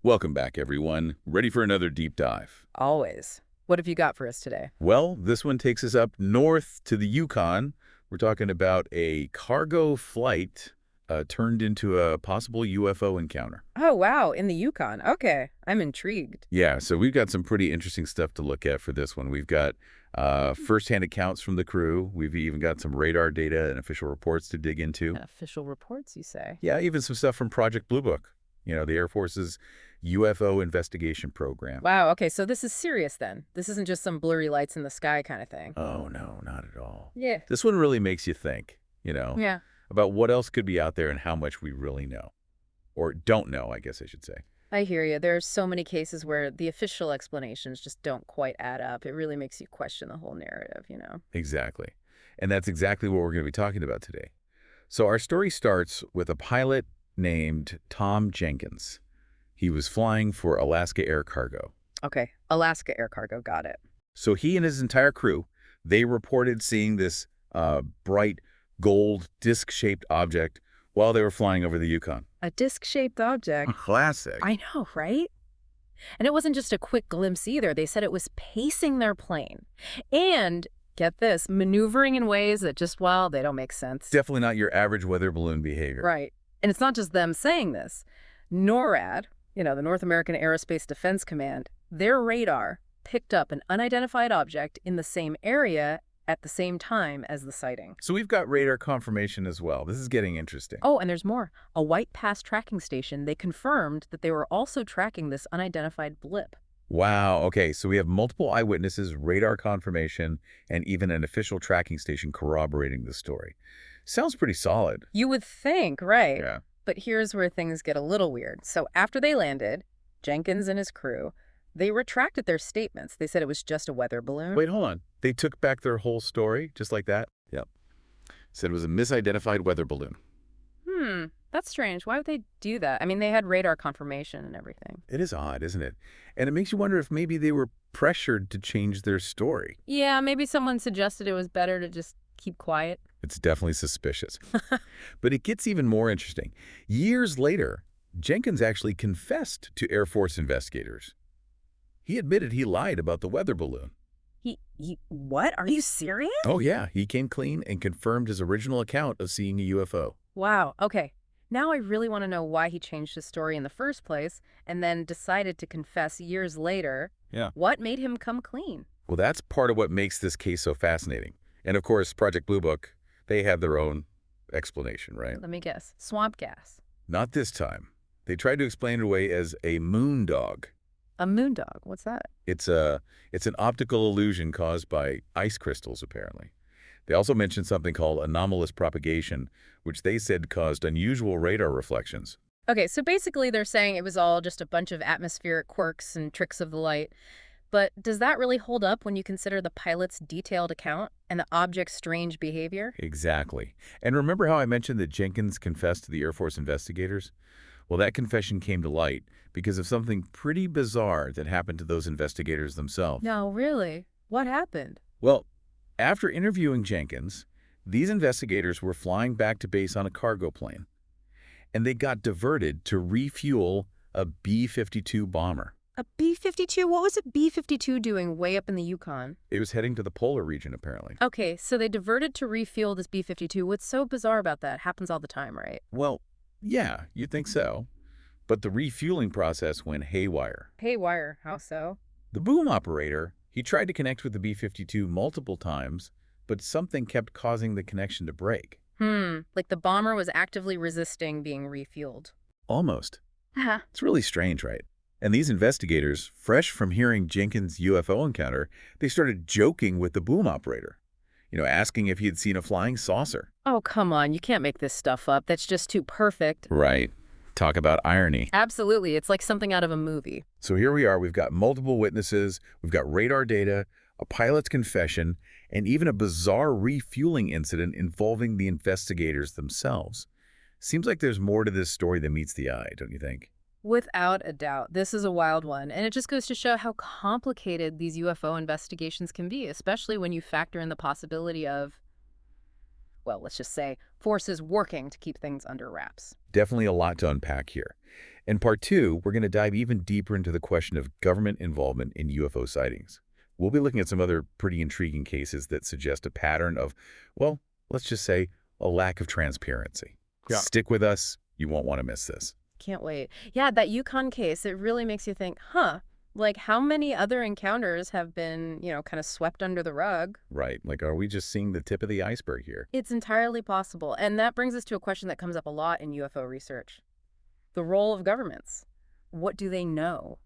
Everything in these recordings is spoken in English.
Welcome back, everyone. Ready for another deep dive? Always. What have you got for us today? Well, this one takes us up north to the Yukon. We're talking about a cargo flight turned into a possible UFO encounter. Oh, wow, in the Yukon. Okay, I'm intrigued. Yeah, so we've got some pretty interesting stuff to look at for this one. We've got firsthand accounts from the crew. We've even got some radar data and official reports to dig into. And official reports, you say? Yeah, even some stuff from Project Blue Book, the Air Force's UFO investigation program. Wow, okay, so this is serious then. This isn't just some blurry lights in the sky kind of thing. Oh, no, not at all. Yeah. This one really makes you think, Yeah. about what else could be out there and how much we really know. Or don't know, I guess I should say. I hear you. There are so many cases where the official explanations just don't quite add up. It really makes you question the whole narrative. Exactly. And that's exactly what we're going to be talking about today. So our story starts with a pilot named Tom Jenkins. He was flying for Alaska Air Cargo. Okay, Alaska Air Cargo, got it. So he and his entire crew, they reported seeing this bright gold disc-shaped object while they were flying over the Yukon. A disc-shaped object. Classic. I know, right? And it wasn't just a quick glimpse either. They said it was pacing their plane. And, get this, maneuvering in ways that just, well, they don't make sense. Definitely not your average weather balloon behavior. Right. And it's not just them saying this. NORAD, the North American Aerospace Defense Command, their radar picked up an unidentified object in the same area at the same time as the sighting. So we've got radar confirmation as well. This is getting interesting. Oh, and there's more. A white pass tracking station, they confirmed that they were also tracking this unidentified blip. Wow. Okay, so we have multiple eyewitnesses, radar confirmation, and even an official tracking station corroborating the story. Sounds pretty solid. You would think, right? Yeah. But here's where things get a little weird. So after they landed, Jenkins and his crew, they retracted their statements. They said it was just a weather balloon. Wait, hold on. They took back their whole story just like that? Yep. Said it was a misidentified weather balloon. That's strange. Why would they do that? I mean, they had radar confirmation and everything. It is odd, isn't it? And it makes you wonder if maybe they were pressured to change their story. Yeah, maybe someone suggested it was better to just keep quiet. It's definitely suspicious. But it gets even more interesting. Years later, Jenkins actually confessed to Air Force investigators. He admitted he lied about the weather balloon. What? Are you serious? Oh, yeah. He came clean and confirmed his original account of seeing a UFO. Wow. Okay. Now I really want to know why he changed his story in the first place and then decided to confess years later. Yeah. What made him come clean? Well, that's part of what makes this case so fascinating. And of course, Project Blue Book, they have their own explanation, right? Let me guess. Swamp gas. Not this time. They tried to explain it away as a moon dog. A moon dog? What's that? It's an optical illusion caused by ice crystals, apparently. They also mentioned something called anomalous propagation, which they said caused unusual radar reflections. Okay, so basically they're saying it was all just a bunch of atmospheric quirks and tricks of the light. But does that really hold up when you consider the pilot's detailed account and the object's strange behavior? Exactly. And remember how I mentioned that Jenkins confessed to the Air Force investigators? Well, that confession came to light because of something pretty bizarre that happened to those investigators themselves. No, really? What happened? Well, after interviewing Jenkins, these investigators were flying back to base on a cargo plane, and they got diverted to refuel a B-52 bomber. A B-52? What was a B-52 doing way up in the Yukon? It was heading to the polar region, apparently. Okay, so they diverted to refuel this B-52. What's so bizarre about that? Happens all the time, right? Well, yeah, you'd think so. But the refueling process went haywire. Haywire? How so? The boom operator, he tried to connect with the B-52 multiple times, but something kept causing the connection to break. Like the bomber was actively resisting being refueled. Almost. Uh-huh. It's really strange, right? And these investigators, fresh from hearing Jenkins' UFO encounter, they started joking with the boom operator, asking if he had seen a flying saucer. Oh, come on. You can't make this stuff up. That's just too perfect. Right. Talk about irony. Absolutely. It's like something out of a movie. So here we are. We've got multiple witnesses. We've got radar data, a pilot's confession, and even a bizarre refueling incident involving the investigators themselves. Seems like there's more to this story than meets the eye, don't you think? Without a doubt. This is a wild one. And it just goes to show how complicated these UFO investigations can be, especially when you factor in the possibility of, well, let's just say, forces working to keep things under wraps. Definitely a lot to unpack here. In part 2, we're going to dive even deeper into the question of government involvement in UFO sightings. We'll be looking at some other pretty intriguing cases that suggest a pattern of, well, let's just say, a lack of transparency. Yeah. Stick with us. You won't want to miss this. Can't wait. Yeah, that Yukon case, it really makes you think, like how many other encounters have been, kind of swept under the rug? Right. Like, are we just seeing the tip of the iceberg here? It's entirely possible. And that brings us to a question that comes up a lot in UFO research. The role of governments. What do they know?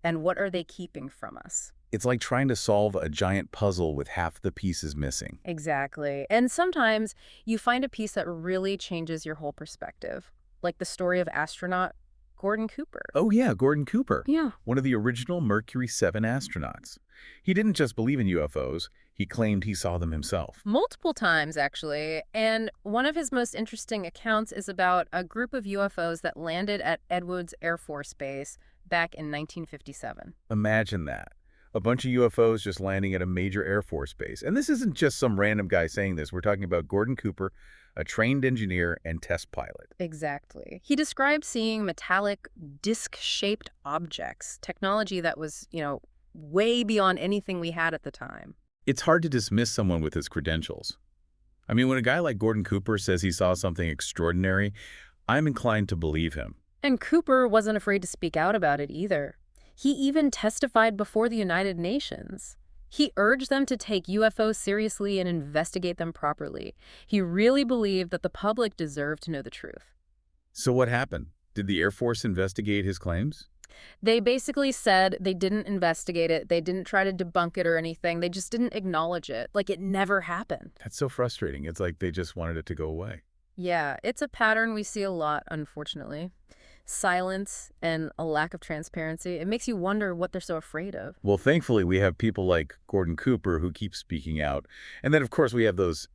And what are they keeping from us? It's like trying to solve a giant puzzle with half the pieces missing. Exactly. And sometimes you find a piece that really changes your whole perspective, like the story of astronaut Gordon Cooper. Oh yeah, Gordon Cooper. Yeah. One of the original Mercury 7 astronauts. He didn't just believe in UFOs, he claimed he saw them himself. Multiple times, actually. And one of his most interesting accounts is about a group of UFOs that landed at Edwards Air Force Base back in 1957. Imagine that. A bunch of UFOs just landing at a major Air Force base. And this isn't just some random guy saying this. We're talking about Gordon Cooper, a trained engineer and test pilot. Exactly. He described seeing metallic, disc-shaped objects, technology that was, way beyond anything we had at the time. It's hard to dismiss someone with his credentials. I mean, when a guy like Gordon Cooper says he saw something extraordinary, I'm inclined to believe him. And Cooper wasn't afraid to speak out about it either. He even testified before the United Nations. He urged them to take UFOs seriously and investigate them properly. He really believed that the public deserved to know the truth. So what happened? Did the Air Force investigate his claims? They basically said they didn't investigate it. They didn't try to debunk it or anything. They just didn't acknowledge it, like it never happened. That's so frustrating. It's like they just wanted it to go away. Yeah, it's a pattern we see a lot, unfortunately. Silence and a lack of transparency. It makes you wonder what they're so afraid of. Well, thankfully, we have people like Gordon Cooper who keep speaking out. And then, of course, we have those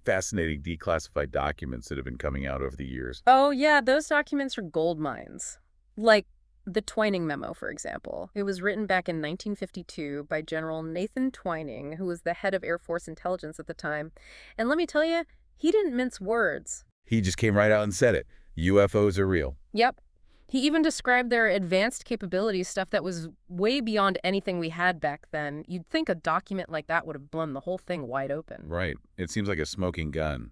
fascinating declassified documents that have been coming out over the years. Oh, yeah, those documents are gold mines. Like the Twining Memo, for example. It was written back in 1952 by General Nathan Twining, who was the head of Air Force intelligence at the time. And let me tell you, he didn't mince words. He just came right out and said it. UFOs are real. Yep. He even described their advanced capabilities, stuff that was way beyond anything we had back then. You'd think a document like that would have blown the whole thing wide open. Right. It seems like a smoking gun.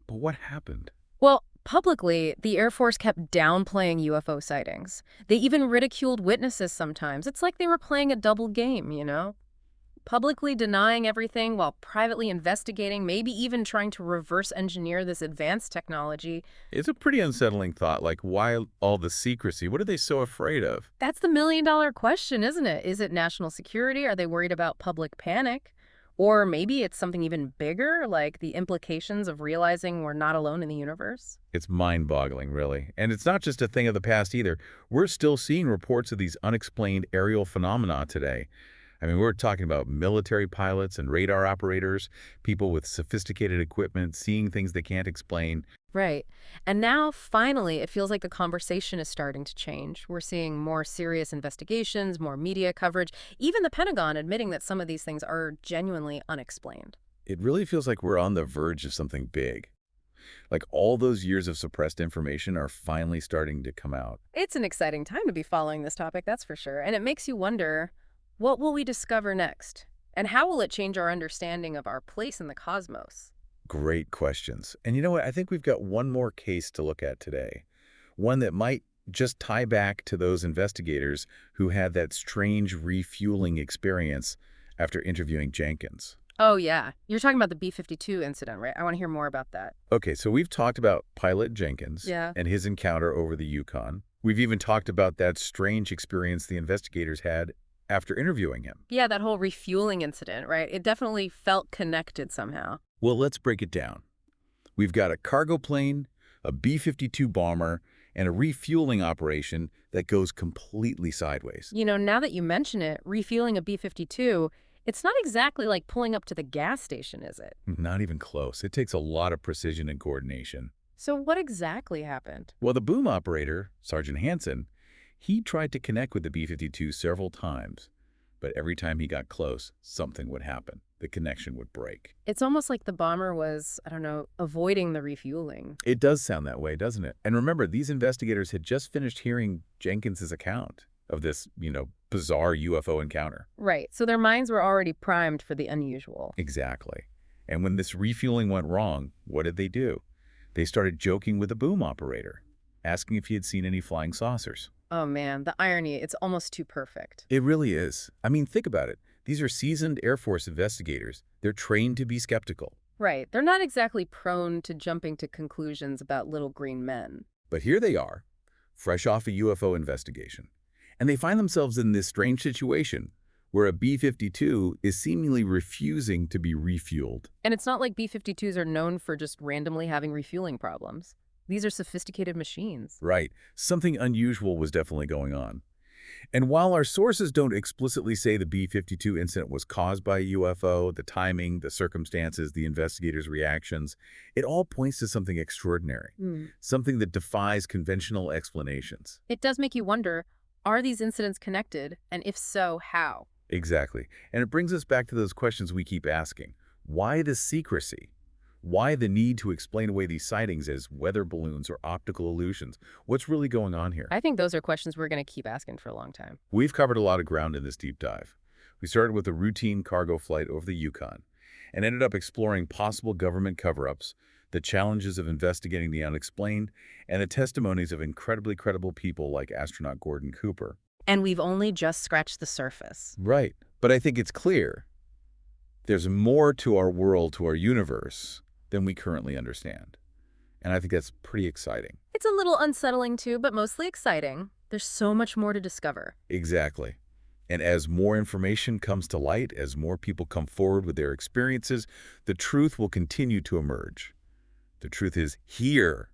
But what happened? Well, publicly, the Air Force kept downplaying UFO sightings. They even ridiculed witnesses sometimes. It's like they were playing a double game, Publicly denying everything while privately investigating, maybe even trying to reverse engineer this advanced technology. It's a pretty unsettling thought. Like, why all the secrecy? What are they so afraid of? That's the million-dollar question, isn't it? Is it national security? Are they worried about public panic? Or maybe it's something even bigger, like the implications of realizing we're not alone in the universe? It's mind-boggling, really. And it's not just a thing of the past either. We're still seeing reports of these unexplained aerial phenomena today. I mean, we're talking about military pilots and radar operators, people with sophisticated equipment, seeing things they can't explain. Right. And now, finally, it feels like the conversation is starting to change. We're seeing more serious investigations, more media coverage, even the Pentagon admitting that some of these things are genuinely unexplained. It really feels like we're on the verge of something big. Like all those years of suppressed information are finally starting to come out. It's an exciting time to be following this topic, that's for sure. And it makes you wonder, what will we discover next? And how will it change our understanding of our place in the cosmos? Great questions. And you know what? I think we've got one more case to look at today. One that might just tie back to those investigators who had that strange refueling experience after interviewing Jenkins. Oh, yeah. You're talking about the B-52 incident, right? I want to hear more about that. Okay, so we've talked about pilot Jenkins Yeah. and his encounter over the Yukon. We've even talked about that strange experience the investigators had after interviewing him. Yeah, that whole refueling incident, right? It definitely felt connected somehow. Well, let's break it down. We've got a cargo plane, a B-52 bomber, and a refueling operation that goes completely sideways. Now that you mention it, refueling a B-52, it's not exactly like pulling up to the gas station, is it? Not even close. It takes a lot of precision and coordination. So what exactly happened? Well, the boom operator, Sergeant Hansen, he tried to connect with the B-52 several times, but every time he got close, something would happen. the connection would break. It's almost like the bomber was, I don't know, avoiding the refueling. It does sound that way, doesn't it? And remember, these investigators had just finished hearing Jenkins's account of this, bizarre UFO encounter. Right. So their minds were already primed for the unusual. Exactly. And when this refueling went wrong, what did they do? They started joking with the boom operator, asking if he had seen any flying saucers. Oh man, the irony, it's almost too perfect. It really is. I mean, think about it. These are seasoned Air Force investigators. They're trained to be skeptical. Right. They're not exactly prone to jumping to conclusions about little green men. But here they are, fresh off a UFO investigation. And they find themselves in this strange situation where a B-52 is seemingly refusing to be refueled. And it's not like B-52s are known for just randomly having refueling problems. These are sophisticated machines. Right. Something unusual was definitely going on. And while our sources don't explicitly say the B-52 incident was caused by a UFO, the timing, the circumstances, the investigators' reactions, it all points to something extraordinary, something that defies conventional explanations. It does make you wonder, are these incidents connected? And if so, how? Exactly. And it brings us back to those questions we keep asking. Why the secrecy? Why the need to explain away these sightings as weather balloons or optical illusions? What's really going on here? I think those are questions we're going to keep asking for a long time. We've covered a lot of ground in this deep dive. We started with a routine cargo flight over the Yukon and ended up exploring possible government cover-ups, the challenges of investigating the unexplained, and the testimonies of incredibly credible people like astronaut Gordon Cooper. And we've only just scratched the surface. Right. But I think it's clear there's more to our world, to our universe, than we currently understand. And I think that's pretty exciting. It's a little unsettling too, but mostly exciting. There's so much more to discover. Exactly. And as more information comes to light, as more people come forward with their experiences, the truth will continue to emerge. The truth is here,